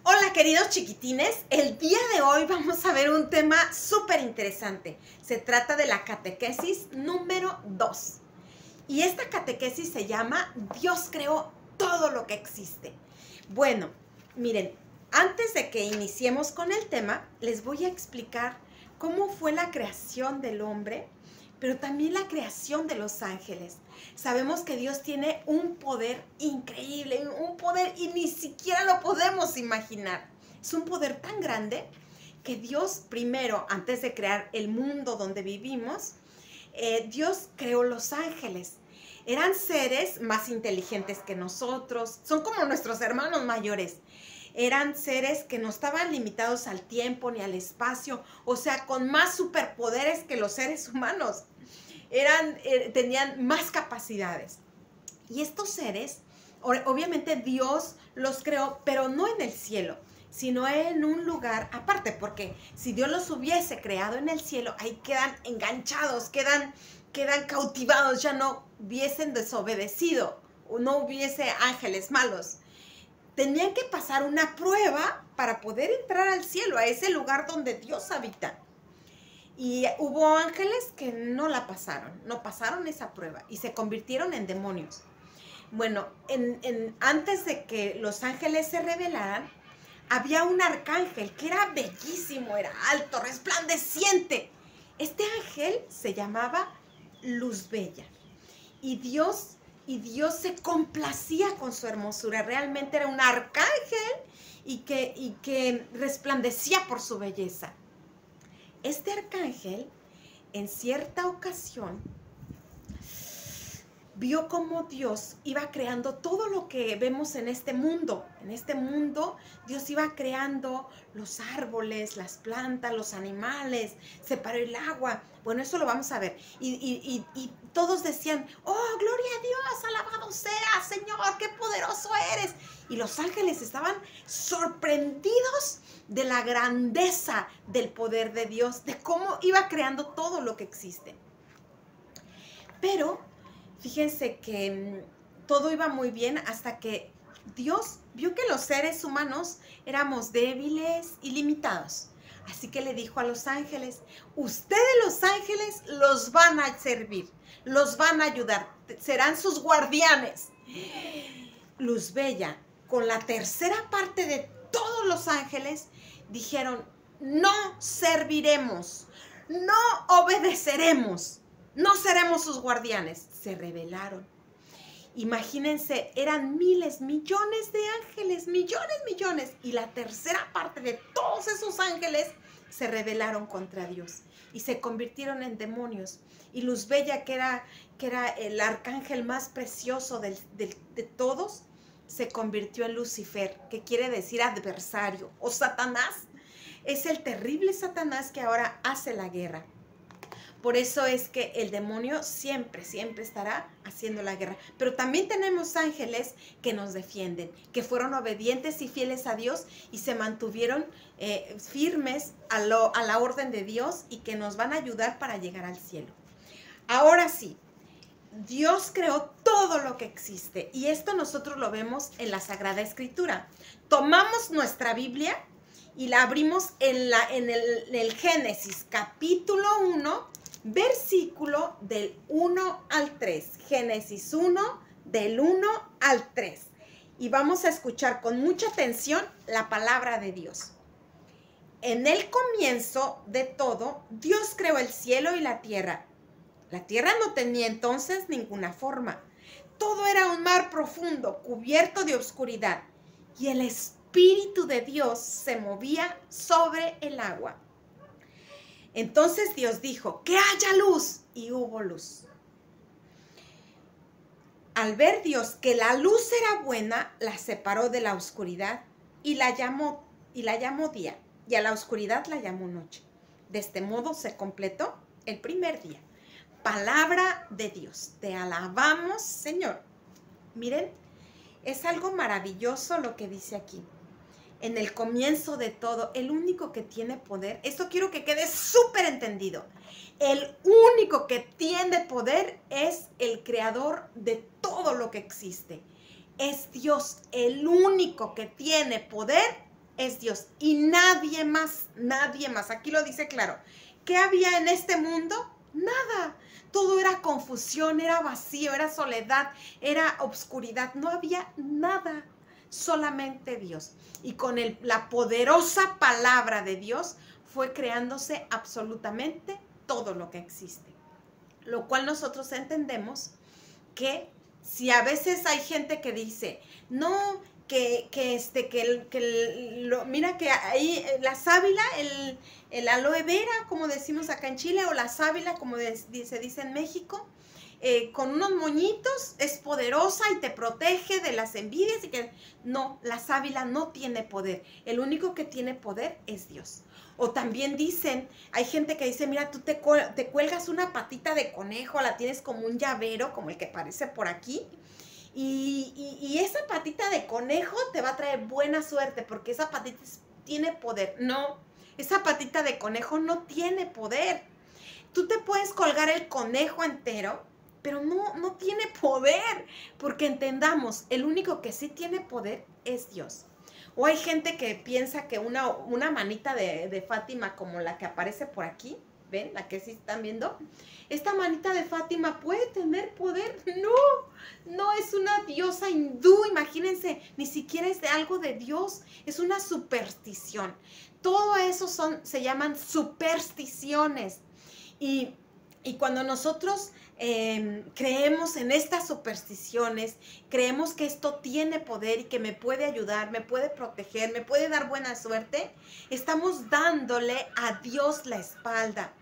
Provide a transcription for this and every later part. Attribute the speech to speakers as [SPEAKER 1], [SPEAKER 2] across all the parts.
[SPEAKER 1] Hola queridos chiquitines, el día de hoy vamos a ver un tema súper interesante. Se trata de la catequesis número 2. Y esta catequesis se llama Dios creó todo lo que existe. Bueno, miren, antes de que iniciemos con el tema, les voy a explicar cómo fue la creación del hombre, pero también la creación de los ángeles. Sabemos que Dios tiene un poder increíble, un poder y ni siquiera lo podemos imaginar. Es un poder tan grande que Dios primero, antes de crear el mundo donde vivimos, Dios creó los ángeles. Eran seres más inteligentes que nosotros, son como nuestros hermanos mayores. Eran seres que no estaban limitados al tiempo ni al espacio, o sea, con más superpoderes que los seres humanos. Tenían más capacidades. Y estos seres, obviamente Dios los creó, pero no en el cielo, sino en un lugar aparte, porque si Dios los hubiese creado en el cielo, ahí quedan enganchados, quedan cautivados, ya no hubiesen desobedecido, o no hubiese ángeles malos. Tenían que pasar una prueba para poder entrar al cielo, a ese lugar donde Dios habita. Y hubo ángeles que no la pasaron, no pasaron esa prueba y se convirtieron en demonios. Bueno, antes de que los ángeles se rebelaran, había un arcángel que era bellísimo, era alto, resplandeciente. Este ángel se llamaba Luz Bella. Y Dios se complacía con su hermosura. Realmente era un arcángel y que resplandecía por su belleza. Este arcángel, en cierta ocasión, vio cómo Dios iba creando todo lo que vemos en este mundo. En este mundo, Dios iba creando los árboles, las plantas, los animales, separó el agua. Bueno, eso lo vamos a ver. Y todos decían, oh, gloria a Dios, alabado sea, Señor, qué poderoso eres. Y los ángeles estaban sorprendidos de la grandeza del poder de Dios, de cómo iba creando todo lo que existe. Pero fíjense que todo iba muy bien hasta que Dios vio que los seres humanos éramos débiles y limitados. Así que le dijo a los ángeles, ustedes los ángeles los van a servir, los van a ayudar, serán sus guardianes. Luz Bella, con la tercera parte de todos los ángeles, dijeron, no serviremos, no obedeceremos. No seremos sus guardianes. Se rebelaron. Imagínense, eran miles, millones de ángeles, millones. Y la tercera parte de todos esos ángeles se rebelaron contra Dios y se convirtieron en demonios. Y Luz Bella, que era el arcángel más precioso de todos, se convirtió en Lucifer, que quiere decir adversario, o Satanás. Es el terrible Satanás que ahora hace la guerra. Por eso es que el demonio siempre estará haciendo la guerra. Pero también tenemos ángeles que nos defienden, que fueron obedientes y fieles a Dios y se mantuvieron firmes a la orden de Dios y que nos van a ayudar para llegar al cielo. Ahora sí, Dios creó todo lo que existe y esto nosotros lo vemos en la Sagrada Escritura. Tomamos nuestra Biblia y la abrimos en el Génesis, capítulo 1, versículo del 1 al 3. Génesis 1, del 1 al 3. Y vamos a escuchar con mucha atención la palabra de Dios. En el comienzo de todo, Dios creó el cielo y la tierra. La tierra no tenía entonces ninguna forma. Todo era un mar profundo, cubierto de oscuridad. Y el Espíritu de Dios se movía sobre el agua. Entonces Dios dijo, que haya luz, y hubo luz. Al ver Dios que la luz era buena, la separó de la oscuridad y la llamó día, y a la oscuridad la llamó noche. De este modo se completó el primer día. Palabra de Dios, te alabamos, Señor. Miren, es algo maravilloso lo que dice aquí. En el comienzo de todo, el único que tiene poder, esto quiero que quede súper entendido, el único que tiene poder es el creador de todo lo que existe. Es Dios el único que tiene poder es Dios y nadie más, nadie más. Aquí lo dice claro. ¿Qué había en este mundo? Nada. Todo era confusión, era vacío, era soledad, era obscuridad. No había nada, solamente Dios. Y con la poderosa palabra de Dios fue creándose absolutamente todo lo que existe. Lo cual nosotros entendemos que si a veces hay gente que dice, no, mira que ahí la sábila, el aloe vera, como decimos acá en Chile, o la sábila, como se dice en México, con unos moñitos es poderosa y te protege de las envidias y que no, la sábila no tiene poder. El único que tiene poder es Dios. O también dicen, hay gente que dice, mira, tú te cuelgas una patita de conejo, la tienes como un llavero, como el que aparece por aquí, y esa patita de conejo te va a traer buena suerte porque esa patita tiene poder. No, esa patita de conejo no tiene poder. Tú te puedes colgar el conejo entero, pero no tiene poder, porque entendamos, el único que sí tiene poder es Dios. O hay gente que piensa que una manita de Fátima como la que aparece por aquí, ¿ven? La que sí están viendo. Esta manita de Fátima puede tener poder. No es una diosa hindú, imagínense, ni siquiera es de algo de Dios, es una superstición. Todo eso se llaman supersticiones. Y cuando nosotros creemos en estas supersticiones, creemos que esto tiene poder y que me puede ayudar, me puede proteger, me puede dar buena suerte, estamos dándole a Dios la espalda.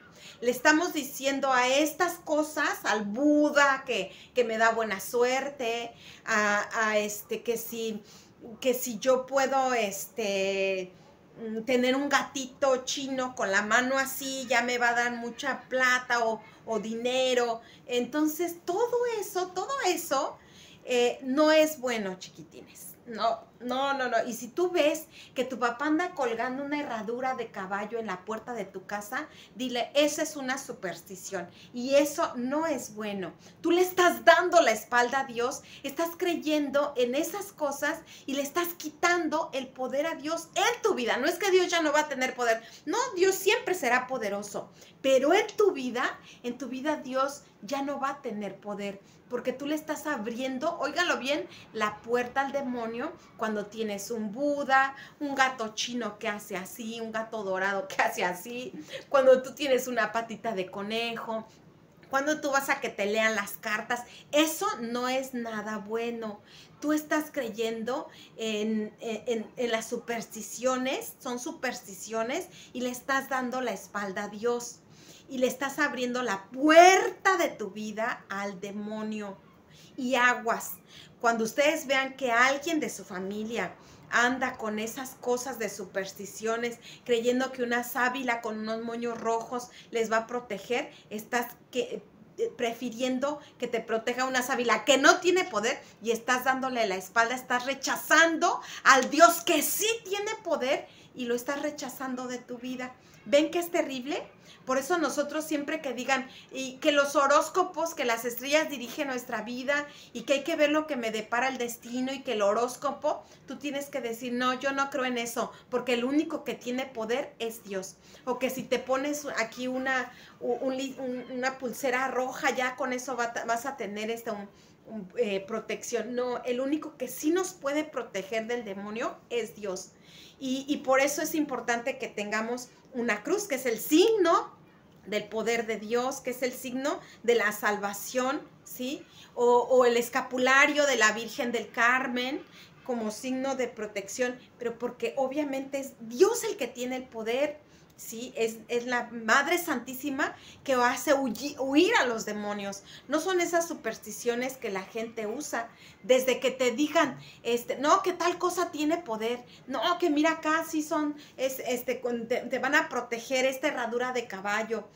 [SPEAKER 1] Le estamos diciendo a estas cosas, al Buda que me da buena suerte, que si yo puedo tener un gatito chino con la mano así, ya me va a dar mucha plata o dinero. Entonces, todo eso no es bueno, chiquitines. No. Y si tú ves que tu papá anda colgando una herradura de caballo en la puerta de tu casa, dile, esa es una superstición y eso no es bueno. Tú le estás dando la espalda a Dios, estás creyendo en esas cosas y le estás quitando el poder a Dios en tu vida. No es que Dios ya no va a tener poder. No, Dios siempre será poderoso, pero en tu vida Dios ya no va a tener poder, porque tú le estás abriendo, óigalo bien, la puerta al demonio cuando tienes un Buda, un gato chino que hace así, un gato dorado que hace así, cuando tú tienes una patita de conejo, cuando tú vas a que te lean las cartas. Eso no es nada bueno. Tú estás creyendo en las supersticiones, son supersticiones, y le estás dando la espalda a Dios. Y le estás abriendo la puerta de tu vida al demonio. Y aguas, cuando ustedes vean que alguien de su familia anda con esas cosas de supersticiones, creyendo que una sábila con unos moños rojos les va a proteger, estás prefiriendo que te proteja una sábila que no tiene poder y estás dándole la espalda, estás rechazando al Dios que sí tiene poder y lo estás rechazando de tu vida. ¿Ven que es terrible? Por eso nosotros siempre que digan y que los horóscopos, que las estrellas dirigen nuestra vida y que hay que ver lo que me depara el destino y que el horóscopo, tú tienes que decir, no, yo no creo en eso, porque el único que tiene poder es Dios. O que si te pones aquí una pulsera roja, ya con eso vas a tener protección. No, el único que sí nos puede proteger del demonio es Dios. Y por eso es importante que tengamos una cruz, que es el signo del poder de Dios, que es el signo de la salvación, ¿sí? O el escapulario de la Virgen del Carmen como signo de protección, pero porque obviamente es Dios el que tiene el poder, ¿sí? Es la Madre Santísima que hace huir a los demonios. No son esas supersticiones que la gente usa desde que te digan, no, que tal cosa tiene poder, no, que mira acá sí son, te van a proteger esta herradura de caballo,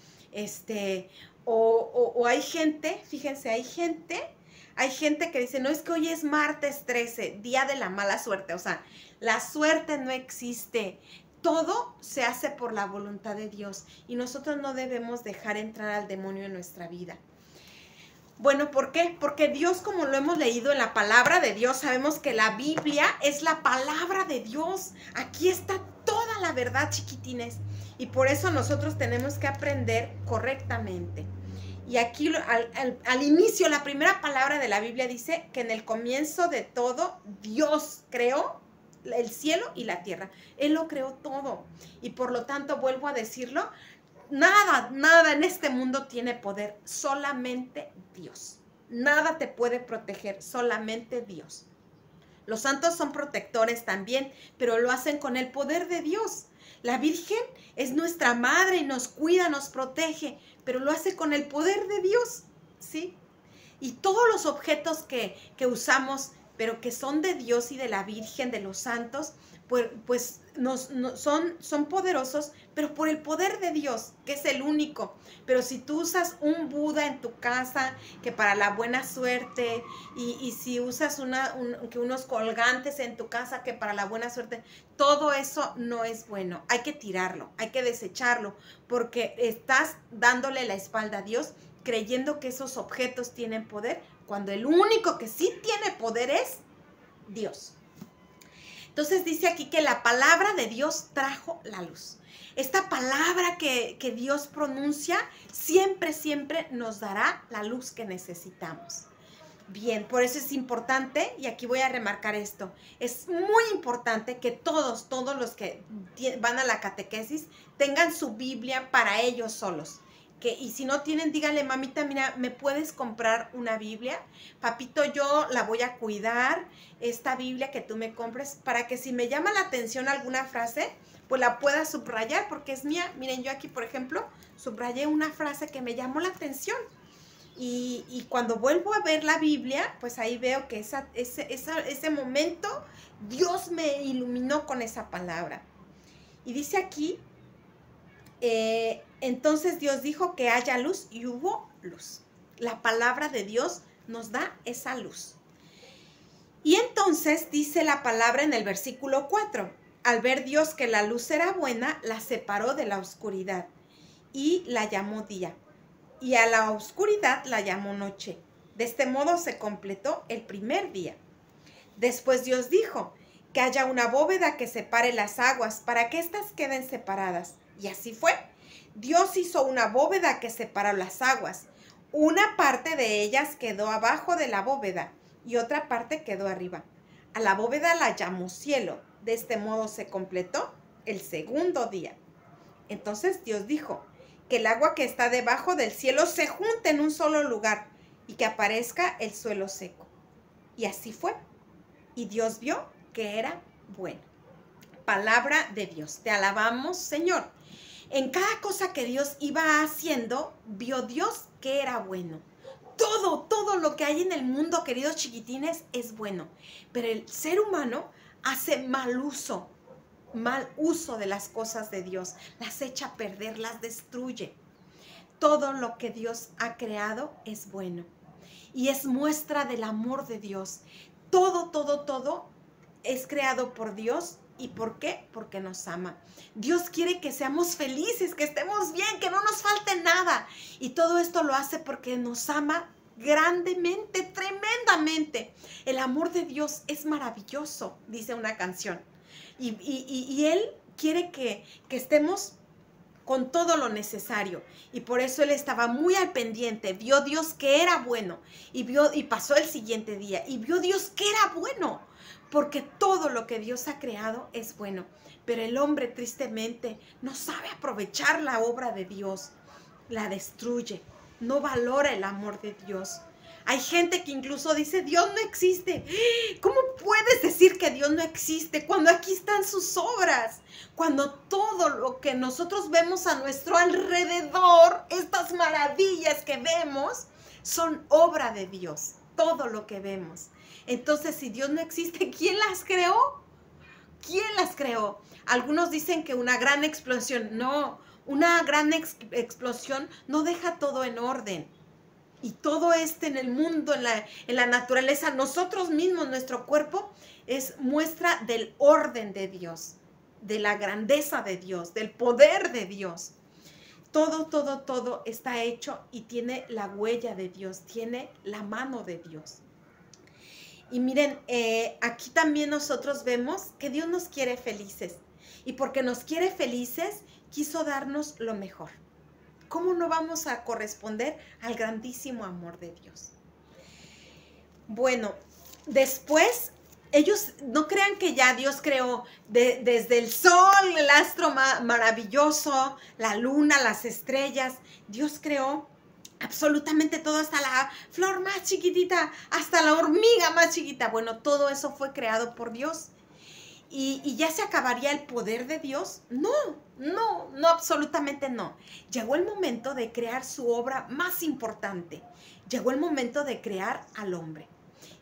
[SPEAKER 1] o hay gente, fíjense, hay gente que dice, no, es que hoy es martes 13, día de la mala suerte. O sea, la suerte no existe. Todo se hace por la voluntad de Dios y nosotros no debemos dejar entrar al demonio en nuestra vida. Bueno, ¿por qué? Porque Dios, como lo hemos leído en la palabra de Dios, sabemos que la Biblia es la palabra de Dios. Aquí está toda la verdad, chiquitines. Y por eso nosotros tenemos que aprender correctamente. Y aquí al inicio, la primera palabra de la Biblia dice que en el comienzo de todo, Dios creó el cielo y la tierra. Él lo creó todo. Y por lo tanto, vuelvo a decirlo, nada en este mundo tiene poder, solamente Dios. Nada te puede proteger, solamente Dios. Los santos son protectores también, pero lo hacen con el poder de Dios. La Virgen es nuestra madre y nos cuida, nos protege, pero lo hace con el poder de Dios, ¿sí? Y todos los objetos que usamos, pero que son de Dios y de la Virgen, de los santos, pues son poderosos, pero por el poder de Dios, que es el único. Pero si tú usas un Buda en tu casa, que para la buena suerte, y si usas unos colgantes en tu casa, que para la buena suerte, todo eso no es bueno. Hay que tirarlo, hay que desecharlo, porque estás dándole la espalda a Dios, creyendo que esos objetos tienen poder, cuando el único que sí tiene poder es Dios. Entonces dice aquí que la palabra de Dios trajo la luz. Esta palabra que Dios pronuncia siempre nos dará la luz que necesitamos. Bien, por eso es importante, y aquí voy a remarcar esto, es muy importante que todos los que van a la catequesis tengan su Biblia para ellos solos. Y si no tienen, díganle, mamita, mira, ¿me puedes comprar una Biblia? Papito, yo la voy a cuidar, esta Biblia que tú me compres, para que si me llama la atención alguna frase, pues la pueda subrayar, porque es mía. Miren, yo aquí, por ejemplo, subrayé una frase que me llamó la atención. Y cuando vuelvo a ver la Biblia, pues ahí veo que ese momento Dios me iluminó con esa palabra. Y dice aquí, entonces Dios dijo que haya luz y hubo luz. La palabra de Dios nos da esa luz. Y entonces dice la palabra en el versículo 4, al ver Dios que la luz era buena, la separó de la oscuridad y la llamó día. Y a la oscuridad la llamó noche. De este modo se completó el primer día. Después Dios dijo que haya una bóveda que separe las aguas para que éstas queden separadas. Y así fue. Dios hizo una bóveda que separó las aguas. Una parte de ellas quedó abajo de la bóveda y otra parte quedó arriba. A la bóveda la llamó cielo. De este modo se completó el segundo día. Entonces Dios dijo que el agua que está debajo del cielo se junte en un solo lugar y que aparezca el suelo seco. Y así fue. Y Dios vio que era bueno. Palabra de Dios. Te alabamos, Señor. En cada cosa que Dios iba haciendo, vio Dios que era bueno. Todo lo que hay en el mundo, queridos chiquitines, es bueno. Pero el ser humano hace mal uso de las cosas de Dios. Las echa a perder, las destruye. Todo lo que Dios ha creado es bueno. Y es muestra del amor de Dios. Todo es creado por Dios. ¿Y por qué? Porque nos ama. Dios quiere que seamos felices, que estemos bien, que no nos falte nada. Y todo esto lo hace porque nos ama grandemente, tremendamente. El amor de Dios es maravilloso, dice una canción. Y Él quiere que estemos con todo lo necesario. Y por eso Él estaba muy al pendiente. Vio Dios que era bueno. Y pasó el siguiente día. Y vio Dios que era bueno. Porque todo lo que Dios ha creado es bueno. Pero el hombre tristemente no sabe aprovechar la obra de Dios. La destruye. No valora el amor de Dios. Hay gente que incluso dice, Dios no existe. ¿Cómo puedes decir que Dios no existe cuando aquí están sus obras? Cuando todo lo que nosotros vemos a nuestro alrededor, estas maravillas que vemos, son obra de Dios. Todo lo que vemos. Entonces, si Dios no existe, ¿quién las creó? ¿Quién las creó? Algunos dicen que una gran explosión. No, una gran explosión no deja todo en orden. Y todo en el mundo, en la naturaleza, nosotros mismos, nuestro cuerpo, es muestra del orden de Dios, de la grandeza de Dios, del poder de Dios. todo está hecho y tiene la huella de Dios, tiene la mano de Dios. Y miren, aquí también nosotros vemos que Dios nos quiere felices. Y porque nos quiere felices, quiso darnos lo mejor. ¿Cómo no vamos a corresponder al grandísimo amor de Dios? Bueno, después, ellos no crean que ya Dios creó desde el sol, el astro maravilloso, la luna, las estrellas. Dios creó absolutamente todo, hasta la flor más chiquitita, hasta la hormiga más chiquita. Bueno, todo eso fue creado por Dios. ¿Y ya se acabaría el poder de Dios? No, absolutamente no. Llegó el momento de crear su obra más importante. Llegó el momento de crear al hombre.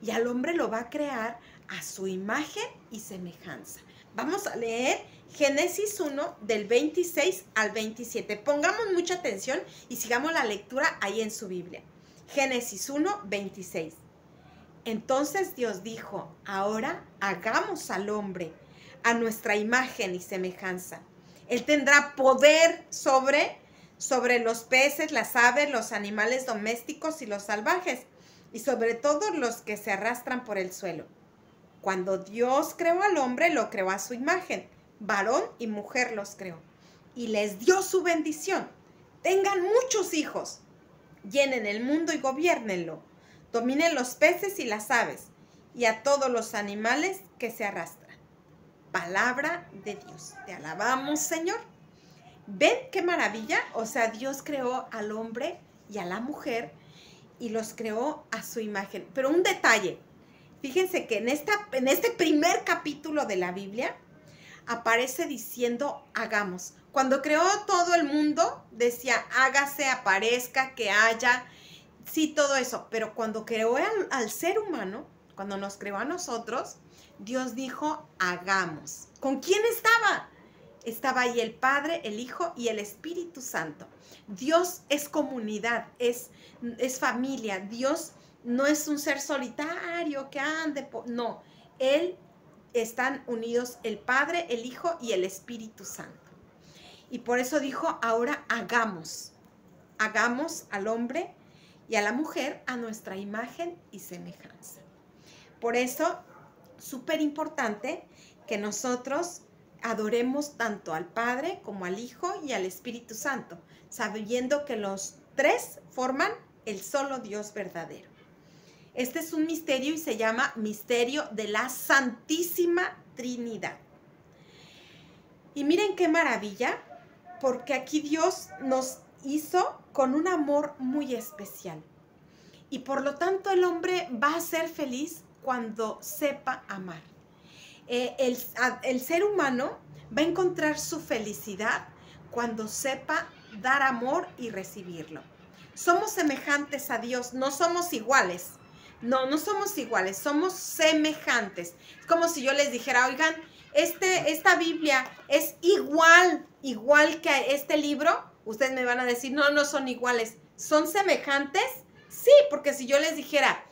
[SPEAKER 1] Y al hombre lo va a crear a su imagen y semejanza. Vamos a leer Génesis 1 del 26 al 27. Pongamos mucha atención y sigamos la lectura ahí en su Biblia. Génesis 1, 26. Entonces Dios dijo, ahora hagamos al hombre a nuestra imagen y semejanza. Él tendrá poder sobre los peces, las aves, los animales domésticos y los salvajes, y sobre todo los que se arrastran por el suelo. Cuando Dios creó al hombre, lo creó a su imagen. Varón y mujer los creó. Y les dio su bendición. Tengan muchos hijos. Llenen el mundo y gobiérnenlo. Dominen los peces y las aves, y a todos los animales que se arrastran. Palabra de Dios. Te alabamos, Señor. ¿Ven qué maravilla? O sea, Dios creó al hombre y a la mujer y los creó a su imagen. Pero un detalle. Fíjense que en este primer capítulo de la Biblia aparece diciendo hagamos. Cuando creó todo el mundo decía hágase, aparezca, que haya, sí, todo eso. Pero cuando creó al ser humano, cuando nos creó a nosotros, Dios dijo hagamos. ¿Con quién estaba? Estaba ahí el Padre, el Hijo y el Espíritu Santo. Dios es comunidad, es familia. Dios no es un ser solitario que ande, no. Están unidos el Padre, el Hijo y el Espíritu Santo. Y por eso dijo, ahora hagamos al hombre y a la mujer a nuestra imagen y semejanza. Por eso, súper importante que nosotros adoremos tanto al Padre como al Hijo y al Espíritu Santo, sabiendo que los tres forman el solo Dios verdadero. Este es un misterio y se llama misterio de la Santísima Trinidad. Y miren qué maravilla, porque aquí Dios nos hizo con un amor muy especial. Y por lo tanto el hombre va a ser feliz cuando sepa amar. El ser humano va a encontrar su felicidad cuando sepa dar amor y recibirlo. Somos semejantes a Dios, no somos iguales. No somos iguales, somos semejantes. Es como si yo les dijera, oigan, esta Biblia es igual que este libro. Ustedes me van a decir, no son iguales. ¿Son semejantes? Sí, porque si yo les dijera,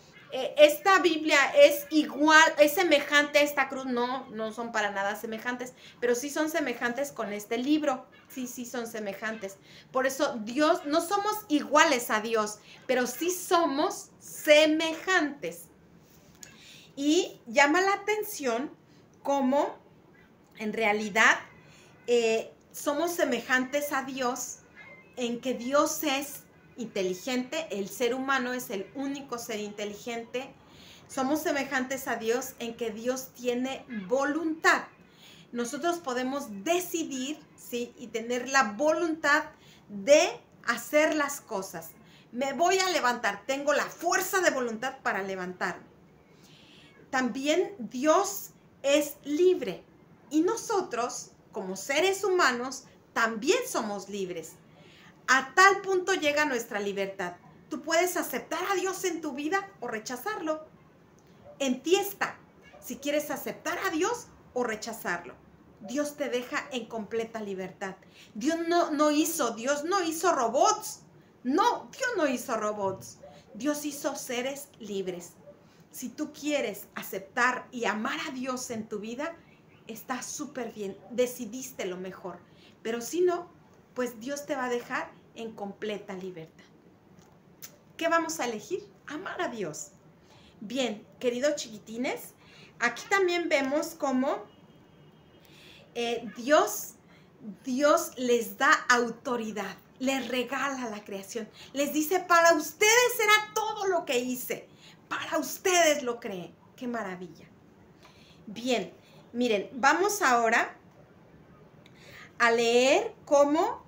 [SPEAKER 1] esta Biblia es igual, es semejante a esta cruz, no son para nada semejantes, pero sí son semejantes con este libro, sí son semejantes. Por eso Dios, no somos iguales a Dios, pero sí somos semejantes. Y llama la atención cómo en realidad somos semejantes a Dios en que Dios es inteligente, el ser humano es el único ser inteligente. Somos semejantes a Dios en que Dios tiene voluntad. Nosotros podemos decidir, ¿sí? Y tener la voluntad de hacer las cosas. Me voy a levantar, tengo la fuerza de voluntad para levantarme. También Dios es libre y nosotros, como seres humanos, también somos libres. A tal punto llega nuestra libertad. Tú puedes aceptar a Dios en tu vida o rechazarlo. En ti está si quieres aceptar a Dios o rechazarlo. Dios te deja en completa libertad. Dios no hizo robots. No, Dios no hizo robots. Dios hizo seres libres. Si tú quieres aceptar y amar a Dios en tu vida, está súper bien. Decidiste lo mejor. Pero si no, pues Dios te va a dejar en completa libertad. ¿Qué vamos a elegir? Amar a Dios. Bien, queridos chiquitines, aquí también vemos cómo Dios les da autoridad, les regala la creación, les dice, para ustedes será todo lo que hice, para ustedes lo creé. ¡Qué maravilla! Bien, miren, vamos ahora a leer cómo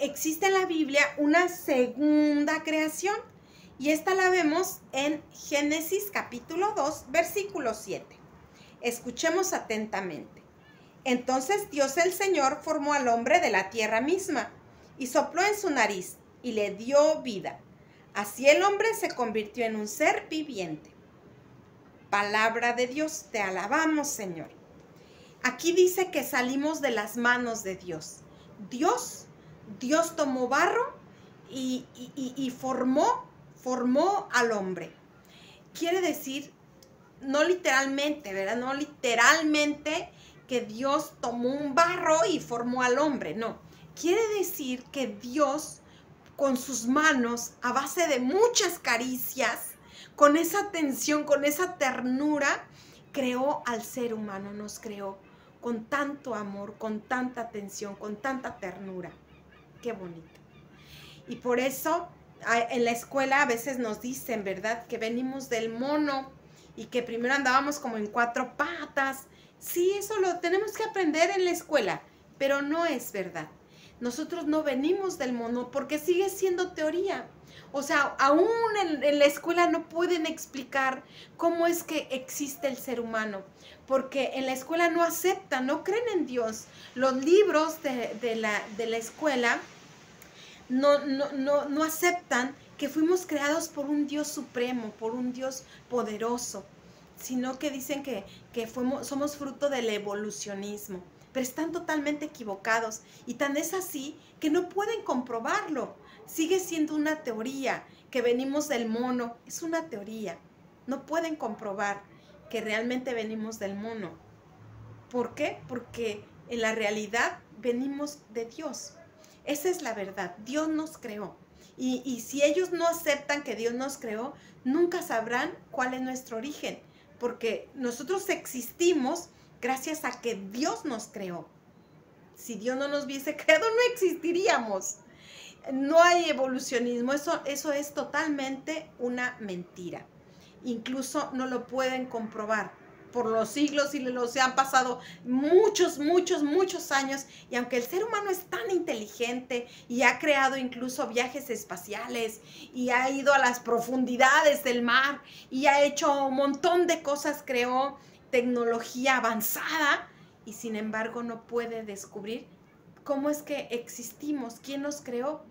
[SPEAKER 1] existe en la Biblia una segunda creación, y esta la vemos en Génesis capítulo 2, versículo 7. Escuchemos atentamente. Entonces Dios el Señor formó al hombre de la tierra misma y sopló en su nariz y le dio vida. Así el hombre se convirtió en un ser viviente. Palabra de Dios, te alabamos, Señor. Aquí dice que salimos de las manos de Dios. Dios tomó barro y formó al hombre. Quiere decir, no literalmente, ¿verdad? No literalmente que Dios tomó un barro y formó al hombre, no. Quiere decir que Dios, con sus manos, a base de muchas caricias, con esa atención, con esa ternura, creó al ser humano, nos creó con tanto amor, con tanta atención, con tanta ternura. Qué bonito. Y por eso en la escuela a veces nos dicen, ¿verdad?, que venimos del mono y que primero andábamos como en 4 patas. Sí, eso lo tenemos que aprender en la escuela, pero no es verdad. Nosotros no venimos del mono porque sigue siendo teoría. O sea, aún en la escuela no pueden explicar cómo es que existe el ser humano, porque en la escuela no aceptan, no creen en Dios. Los libros de la escuela no aceptan que fuimos creados por un Dios supremo, por un Dios poderoso, sino que dicen que somos fruto del evolucionismo, pero están totalmente equivocados, y tan es así que no pueden comprobarlo. Sigue siendo una teoría, que venimos del mono, es una teoría. No pueden comprobar que realmente venimos del mono. ¿Por qué? Porque en la realidad venimos de Dios. Esa es la verdad, Dios nos creó. Y si ellos no aceptan que Dios nos creó, nunca sabrán cuál es nuestro origen, porque nosotros existimos gracias a que Dios nos creó. Si Dios no nos hubiese creado, no existiríamos. No hay evolucionismo, eso es totalmente una mentira. Incluso no lo pueden comprobar. Por los siglos se han pasado muchos años, y aunque el ser humano es tan inteligente y ha creado incluso viajes espaciales y ha ido a las profundidades del mar y ha hecho un montón de cosas, creó tecnología avanzada, y sin embargo no puede descubrir cómo es que existimos, quién nos creó,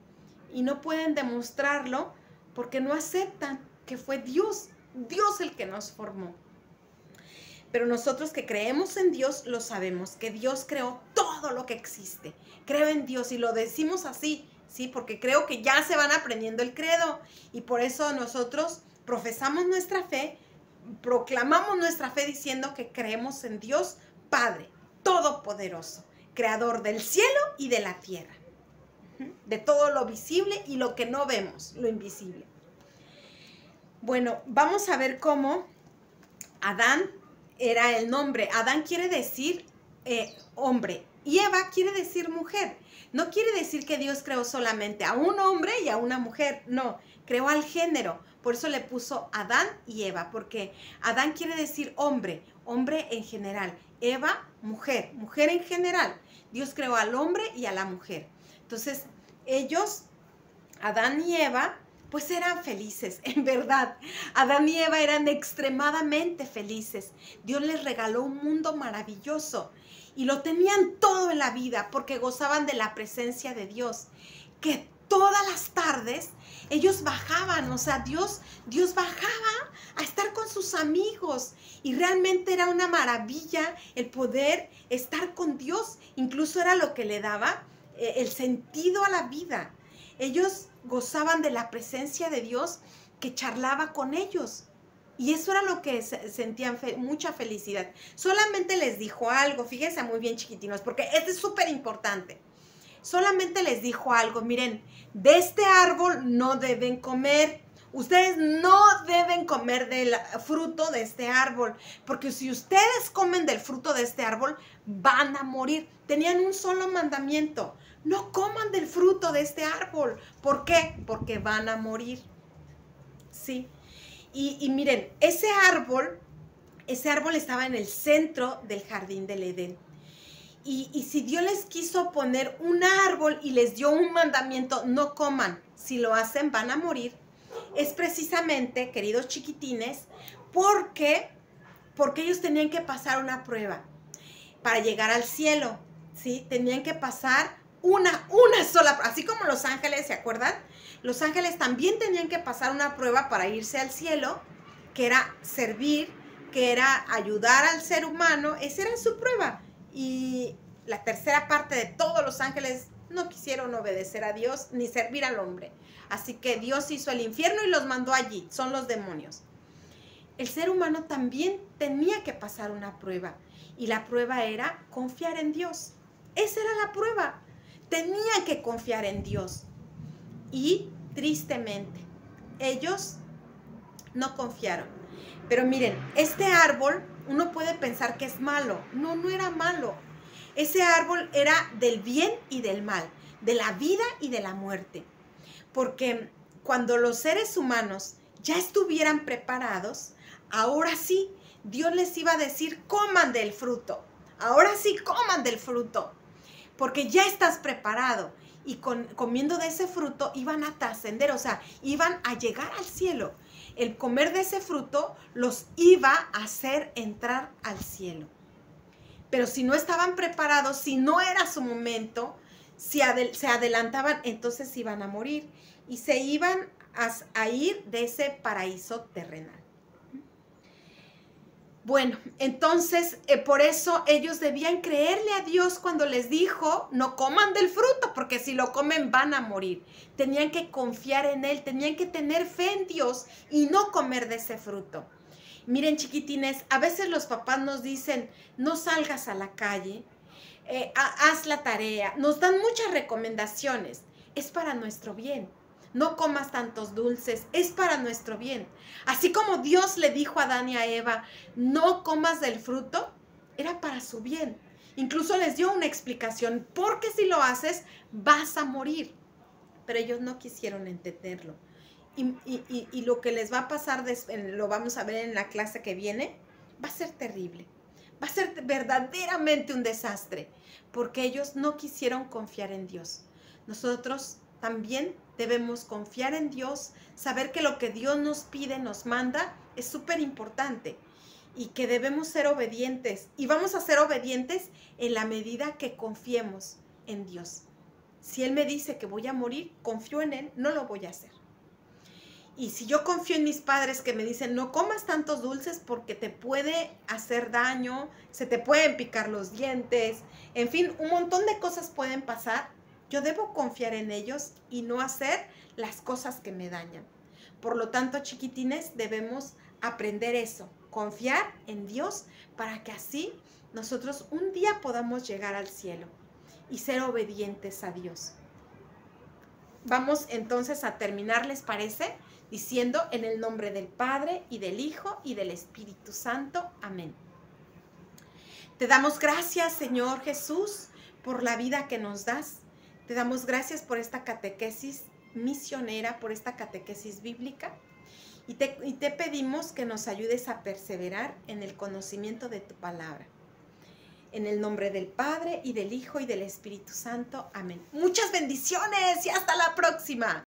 [SPEAKER 1] y no pueden demostrarlo porque no aceptan que fue Dios el que nos formó. Pero nosotros que creemos en Dios lo sabemos, que Dios creó todo lo que existe. Creo en Dios, y lo decimos así, ¿sí? Porque creo que ya se van aprendiendo el credo, y por eso nosotros profesamos nuestra fe, proclamamos nuestra fe diciendo que creemos en Dios Padre Todopoderoso, creador del cielo y de la tierra, de todo lo visible y lo que no vemos, lo invisible. Bueno, vamos a ver cómo Adán era el nombre. Adán quiere decir hombre, y Eva quiere decir mujer. No quiere decir que Dios creó solamente a un hombre y a una mujer, no, creó al género. Por eso le puso Adán y Eva, porque Adán quiere decir hombre, hombre en general. Eva, mujer, mujer en general. Dios creó al hombre y a la mujer. Entonces, ellos, Adán y Eva, pues eran felices, en verdad. Adán y Eva eran extremadamente felices. Dios les regaló un mundo maravilloso y lo tenían todo en la vida porque gozaban de la presencia de Dios, que todas las tardes ellos bajaban, o sea, Dios bajaba a estar con sus amigos, y realmente era una maravilla el poder estar con Dios. Incluso era lo que le daba el sentido a la vida. Ellos gozaban de la presencia de Dios, que charlaba con ellos, y eso era lo que sentían mucha felicidad. Solamente les dijo algo, fíjense muy bien, chiquitinos, porque esto es súper importante. solamente les dijo algo, miren, de este árbol no deben comer. Ustedes no deben comer del fruto de este árbol, porque si ustedes comen del fruto de este árbol, van a morir. Tenían un solo mandamiento: no coman del fruto de este árbol. ¿Por qué? Porque van a morir. Sí. Y miren, ese árbol estaba en el centro del jardín del Edén. Y si Dios les quiso poner un árbol y les dio un mandamiento: no coman, si lo hacen van a morir, es precisamente, queridos chiquitines, porque ellos tenían que pasar una prueba para llegar al cielo, ¿sí? Tenían que pasar una sola, así como los ángeles, ¿se acuerdan? Los ángeles también tenían que pasar una prueba para irse al cielo, que era servir, que era ayudar al ser humano. Esa era su prueba. Y la tercera parte de todos los ángeles no quisieron obedecer a Dios ni servir al hombre. Así que Dios hizo el infierno y los mandó allí. Son los demonios. El ser humano también tenía que pasar una prueba. Y la prueba era confiar en Dios. Esa era la prueba. Tenían que confiar en Dios. Y tristemente, ellos no confiaron. Pero miren, este árbol, uno puede pensar que es malo. No, no era malo. Ese árbol era del bien y del mal, de la vida y de la muerte. Porque cuando los seres humanos ya estuvieran preparados, ahora sí, Dios les iba a decir: coman del fruto. Ahora sí, coman del fruto. Porque ya estás preparado. Y comiendo de ese fruto iban a trascender, o sea, iban a llegar al cielo. El comer de ese fruto los iba a hacer entrar al cielo. Pero si no estaban preparados, si no era su momento, se adelantaban, entonces iban a morir. Y se iban a ir de ese paraíso terrenal. Bueno, entonces por eso ellos debían creerle a Dios cuando les dijo: no coman del fruto, porque si lo comen van a morir. Tenían que confiar en Él, tenían que tener fe en Dios y no comer de ese fruto. Miren, chiquitines, a veces los papás nos dicen: no salgas a la calle, haz la tarea. Nos dan muchas recomendaciones. Es para nuestro bien. No comas tantos dulces, es para nuestro bien. Así como Dios le dijo a Adán y a Eva: no comas del fruto, era para su bien. Incluso les dio una explicación: porque si lo haces, vas a morir. Pero ellos no quisieron entenderlo. Y lo que les va a pasar, lo vamos a ver en la clase que viene, va a ser terrible. Va a ser verdaderamente un desastre, porque ellos no quisieron confiar en Dios. Nosotros también debemos confiar en Dios, saber que lo que Dios nos pide, nos manda, es súper importante y que debemos ser obedientes. Y vamos a ser obedientes en la medida que confiemos en Dios. Si Él me dice que voy a morir, confío en Él, no lo voy a hacer. Y si yo confío en mis padres que me dicen: no comas tantos dulces porque te puede hacer daño, se te pueden picar los dientes, en fin, un montón de cosas pueden pasar, yo debo confiar en ellos y no hacer las cosas que me dañan. Por lo tanto, chiquitines, debemos aprender eso, confiar en Dios, para que así nosotros un día podamos llegar al cielo y ser obedientes a Dios. Vamos entonces a terminar, ¿les parece? Diciendo: en el nombre del Padre, y del Hijo, y del Espíritu Santo. Amén. Te damos gracias, Señor Jesús, por la vida que nos das. Te damos gracias por esta catequesis misionera, por esta catequesis bíblica. Y te pedimos que nos ayudes a perseverar en el conocimiento de tu palabra. En el nombre del Padre, y del Hijo, y del Espíritu Santo. Amén. Muchas bendiciones y hasta la próxima.